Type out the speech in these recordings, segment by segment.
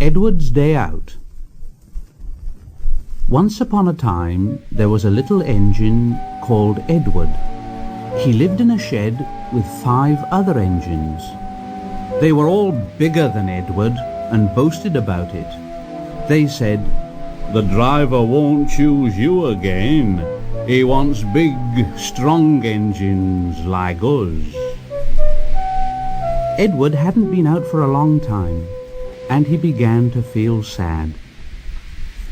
Edward's Day Out. Once upon a time there was a little engine called Edward. He lived in a shed with 5 other engines. They were all bigger than Edward and boasted about it. They said, "The driver won't choose you again. He wants big, strong engines like us." Edward hadn't been out for a long time, and he began to feel sad.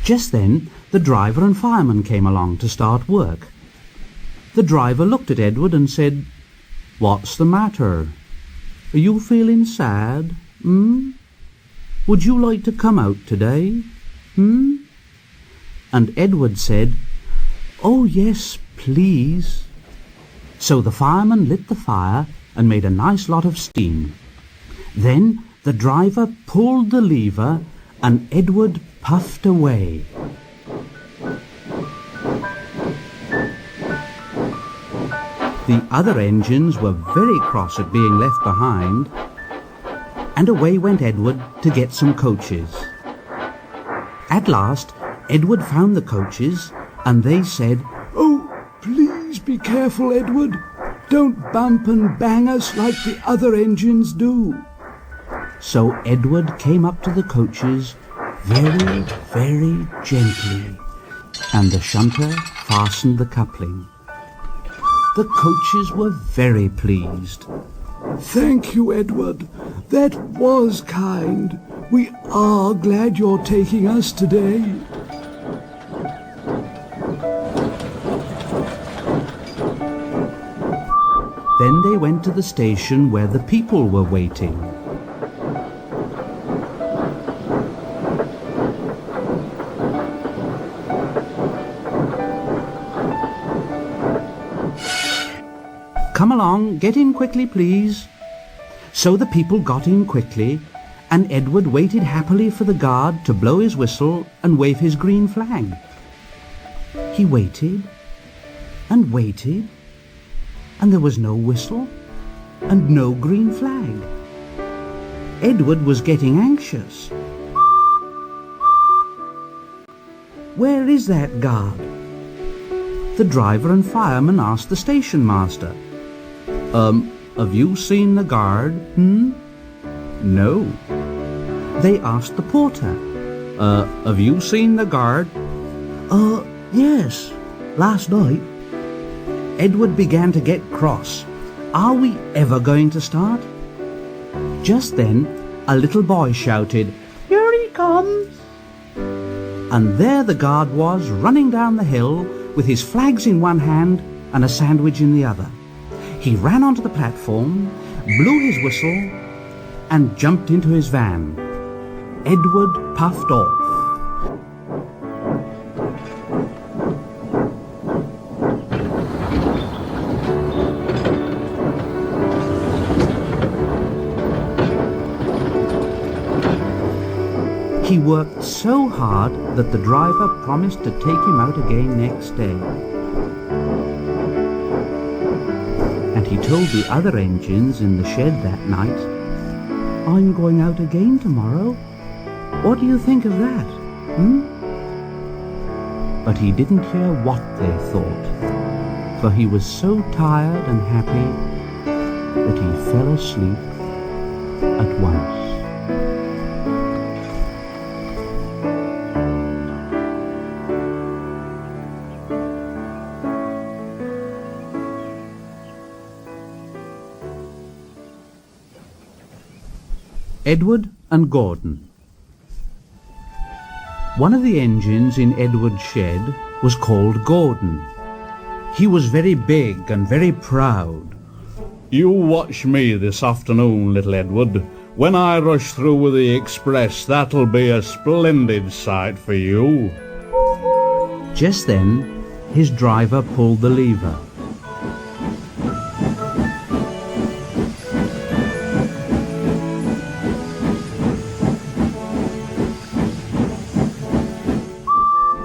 Just then the driver and fireman came along to start work. The driver looked at Edward and said, "What's the matter? Are you feeling sad? Would you like to come out today? And Edward said, "Oh yes, please." So the fireman lit the fire and made a nice lot of steam. Then the driver pulled the lever and Edward puffed away. The other engines were very cross at being left behind, and away went Edward to get some coaches. At last Edward found the coaches, and they said, "Oh, please be careful, Edward. Don't bump and bang us like the other engines do." So Edward came up to the coaches very, very gently, and the shunter fastened the coupling. The coaches were very pleased. "Thank you, Edward. That was kind. We are glad you're taking us today." Then they went to the station where the people were waiting. "Come along, get in quickly, please." So the people got in quickly, and Edward waited happily for the guard to blow his whistle and wave his green flag. He waited and waited, and there was no whistle and no green flag. Edward was getting anxious. "Where is that guard?" The driver and fireman asked the station master. Have you seen the guard? No. They asked the porter. Have you seen the guard? Yes, last night." Edward began to get cross. Are we ever going to start? Just then a little boy shouted, "Here he comes!" And there the guard was, running down the hill with his flags in one hand and a sandwich in the other. He ran onto the platform, blew his whistle, and jumped into his van. Edward puffed off. He worked so hard that the driver promised to take him out again next day. And he told the other engines in the shed that night, "I'm going out again tomorrow. What do you think of that? But he didn't hear what they thought, for he was so tired and happy that he fell asleep at once. Edward and Gordon. One of the engines in Edward's shed was called Gordon. He was very big and very proud. "You watch me this afternoon, little Edward. When I rush through with the express, that'll be a splendid sight for you." Just then his driver pulled the lever.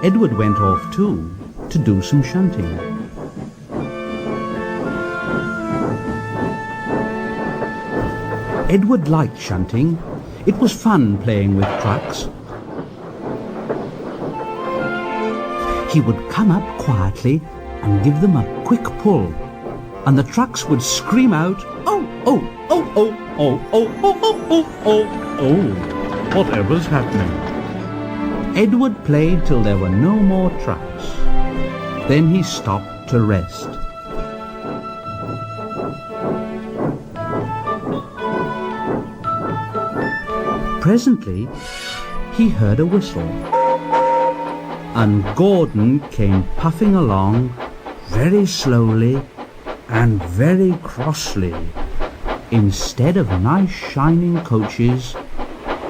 Edward went off too, to do some shunting. Edward liked shunting. It was fun playing with trucks. He would come up quietly and give them a quick pull, and the trucks would scream out, "Oh, oh, oh, oh, oh, oh, oh, oh, oh, oh, Oh, whatever's happening? Edward played till there were no more trucks. Then he stopped to rest. Presently, he heard a whistle, and Gordon came puffing along very slowly and very crossly. Instead of nice shining coaches,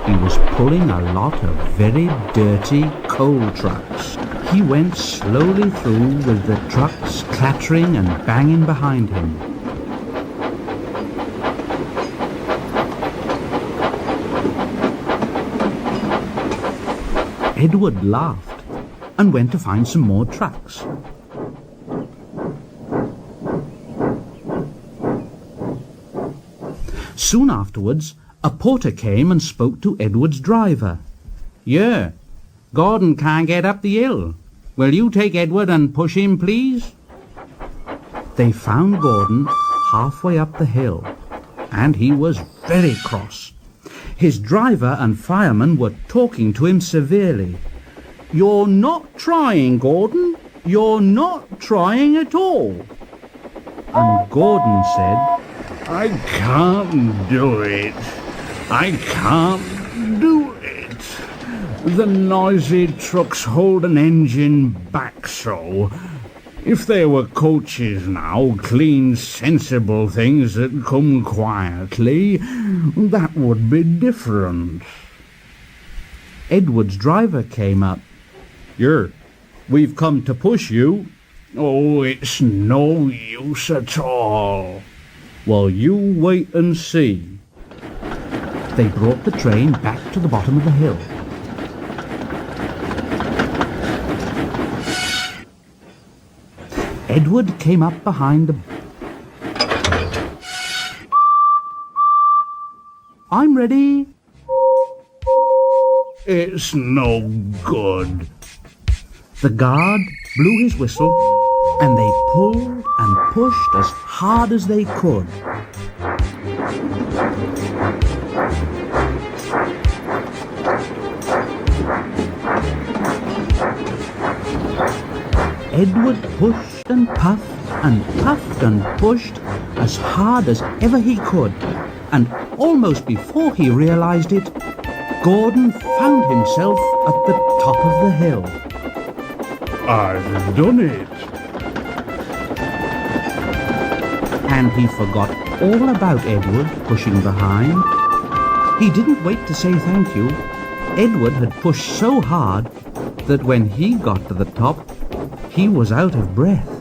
he was pulling a lot of very dirty coal trucks. He went slowly through with the trucks clattering and banging behind him. Edward laughed and went to find some more trucks. Soon afterwards, a porter came and spoke to Edward's driver. "Yeah, Gordon can't get up the hill. Will you take Edward and push him, please?" They found Gordon halfway up the hill, and he was very cross. His driver and fireman were talking to him severely. "You're not trying, Gordon. You're not trying at all." And Gordon said, I can't do it. I can't do it. The noisy trucks hold an engine back so. If there were coaches now, clean, sensible things that come quietly, that would be different. Edward's driver came up. "Here, we've come to push you." "Oh, it's no use at all." "Well, you wait and see." They brought the train back to the bottom of the hill. Edward came up behind the... "I'm ready." It's no good. The guard blew his whistle, and they pulled and pushed as hard as they could. Edward pushed and puffed and pushed as hard as ever he could, and almost before he realized it, Gordon found himself at the top of the hill. I've done it. And he forgot all about Edward pushing behind. He didn't wait to say thank you. Edward had pushed so hard that when he got to the top, he was out of breath.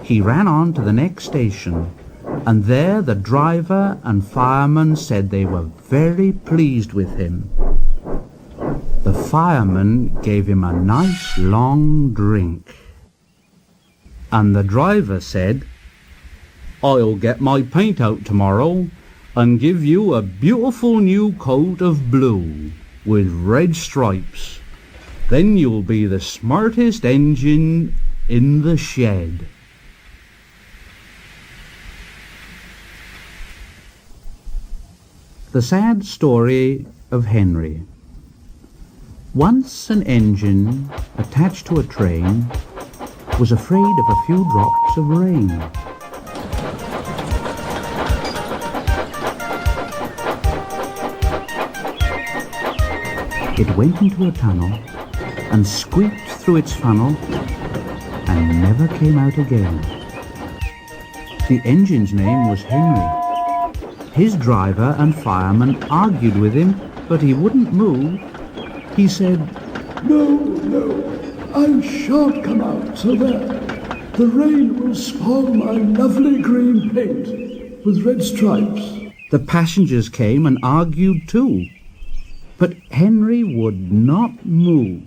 He ran on to the next station, and there the driver and fireman said they were very pleased with him. The fireman gave him a nice long drink. And the driver said, "I'll get my paint out tomorrow and give you a beautiful new coat of blue with red stripes. Then you'll be the smartest engine in the shed." The sad story of Henry. Once an engine attached to a train was afraid of a few drops of rain. It went into a tunnel and squeaked through its funnel and never came out again. The engine's name was Henry. His driver and fireman argued with him, but he wouldn't move. He said, No, I shan't come out so that the rain will spoil my lovely green paint with red stripes. The passengers came and argued too, but Henry would not move.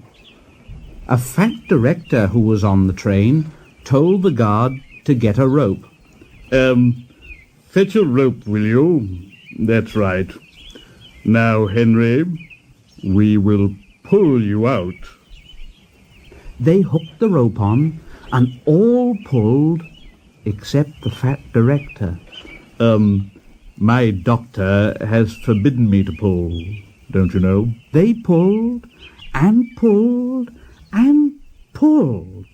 A fat director who was on the train told the guard to get a rope. Fetch a rope, will you? That's right. Now, Henry, we will pull you out. They hooked the rope on, and all pulled, except the fat director. My doctor has forbidden me to pull, don't you know? They pulled, and pulled, and pulled,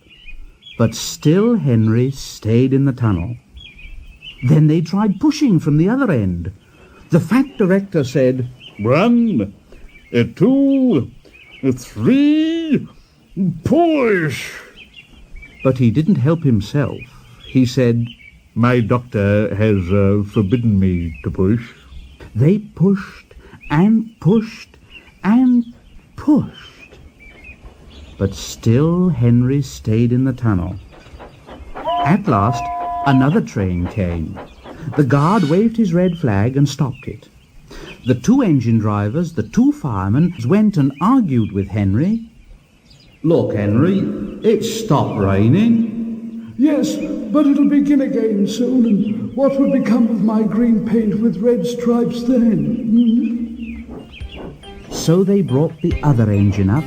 but still Henry stayed in the tunnel. Then they tried pushing from the other end. The fat director said, 1, 2, 3, push! But he didn't help himself. He said, My doctor has forbidden me to push. They pushed and pushed and pushed, but still Henry stayed in the tunnel. At last, another train came. The guard waved his red flag and stopped it. The 2 engine drivers, the 2 firemen, went and argued with Henry. Look, Henry, it's stopped raining. Yes, but it'll begin again soon, and what will become of my green paint with red stripes then? So they brought the other engine up,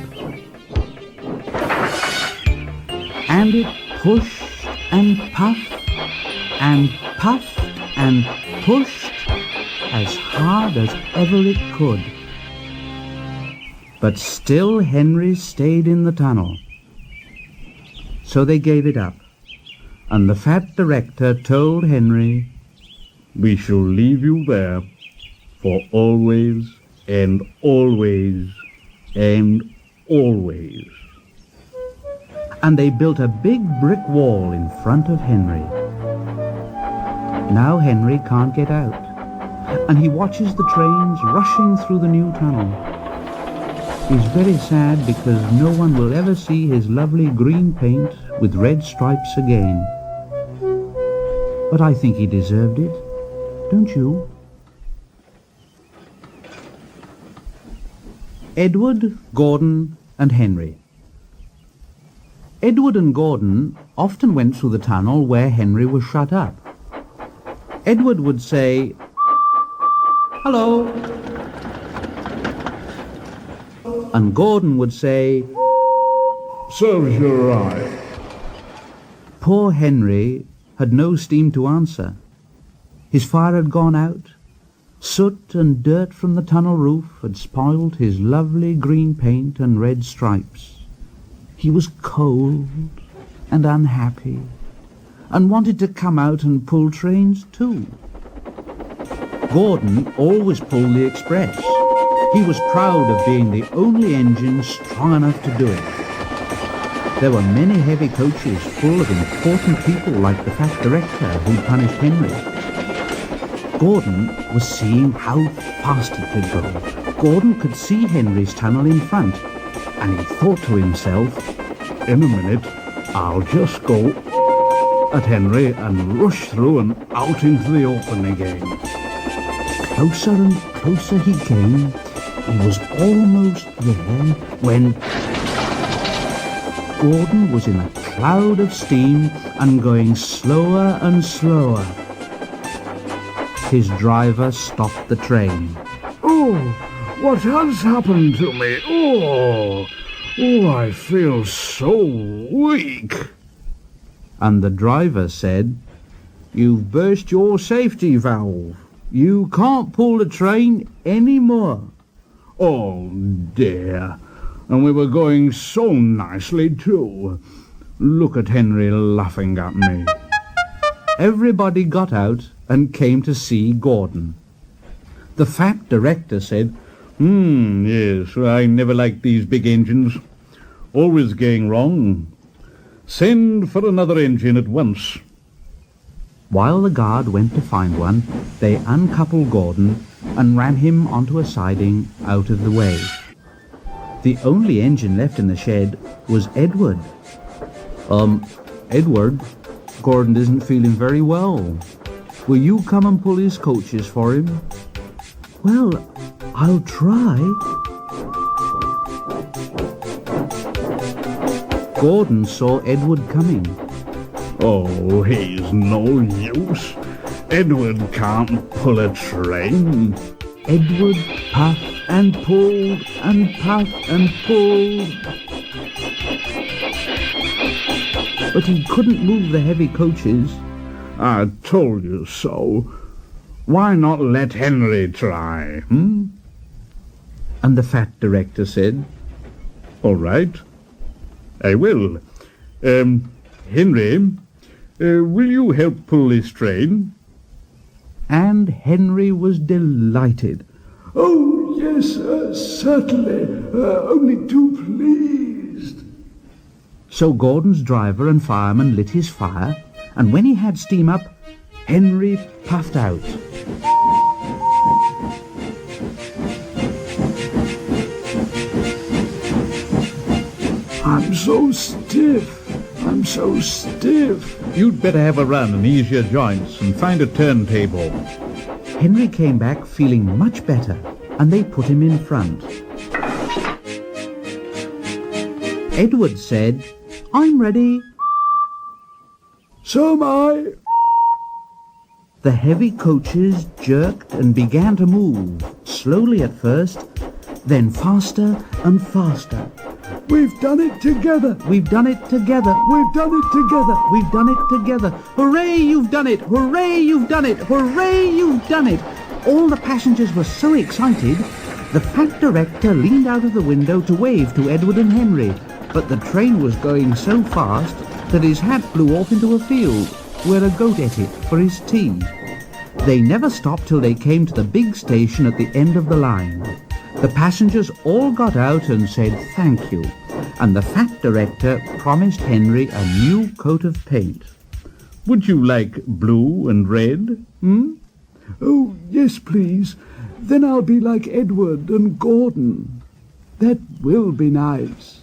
and it pushed and puffed and puffed and pushed as hard as ever it could. But still Henry stayed in the tunnel. So they gave it up, and the fat director told Henry, We shall leave you there for always and always and always. And they built a big brick wall in front of Henry. Now Henry can't get out, and he watches the trains rushing through the new tunnel. He's very sad because no one will ever see his lovely green paint with red stripes again. But I think he deserved it, don't you? Edward, Gordon, and Henry. Edward and Gordon often went through the tunnel where Henry was shut up. Edward would say, "Hello," and Gordon would say, Serves you right. Poor Henry had no steam to answer. His fire had gone out. Soot and dirt from the tunnel roof had spoiled his lovely green paint and red stripes. He was cold and unhappy, and wanted to come out and pull trains too. Gordon always pulled the express. He was proud of being the only engine strong enough to do it. There were many heavy coaches full of important people like the fat director who punished Henry. Gordon was seeing how fast he could go. Gordon could see Henry's tunnel in front, and he thought to himself, In a minute, I'll just go at Henry and rush through and out into the open again. Closer and closer he came. He was almost there when Gordon was in a cloud of steam and going slower and slower. His driver stopped the train. Oh, what has happened to me? Oh, I feel so weak. And the driver said, "You've burst your safety valve. You can't pull the train any more." Oh, dear. And we were going so nicely, too. Look at Henry laughing at me. Everybody got out and came to see Gordon. The fat director said, Yes, I never liked these big engines. Always going wrong. Send for another engine at once. While the guard went to find one, they uncoupled Gordon and ran him onto a siding out of the way. The only engine left in the shed was Edward. Edward, Gordon isn't feeling very well. Will you come and pull his coaches for him?" "Well, I'll try." Gordon saw Edward coming. Oh, he's no use. Edward can't pull a train. Edward Puff and pulled and puff and pulled. But he couldn't move the heavy coaches. I told you so. Why not let Henry try, And the fat director said, All right, I will. Henry, will you help pull this train? And Henry was delighted. Oh, yes, certainly. Only too pleased. So Gordon's driver and fireman lit his fire, and when he had steam up, Henry puffed out. I'm so stiff. I'm so stiff. You'd better have a run and ease your joints and find a turntable. Henry came back feeling much better, and they put him in front. Edward said, I'm ready. So am I. The heavy coaches jerked and began to move, slowly at first, then faster and faster. We've done it together. We've done it together. We've done it together. We've done it together. Hooray, you've done it! Hooray, you've done it! Hooray, you've done it! All the passengers were so excited, the fat director leaned out of the window to wave to Edward and Henry, but the train was going so fast that his hat blew off into a field where a goat ate it for his tea. They never stopped till they came to the big station at the end of the line. The passengers all got out and said thank you, and the fat director promised Henry a new coat of paint. Would you like blue and red? Oh, yes, please. Then I'll be like Edward and Gordon. That will be nice.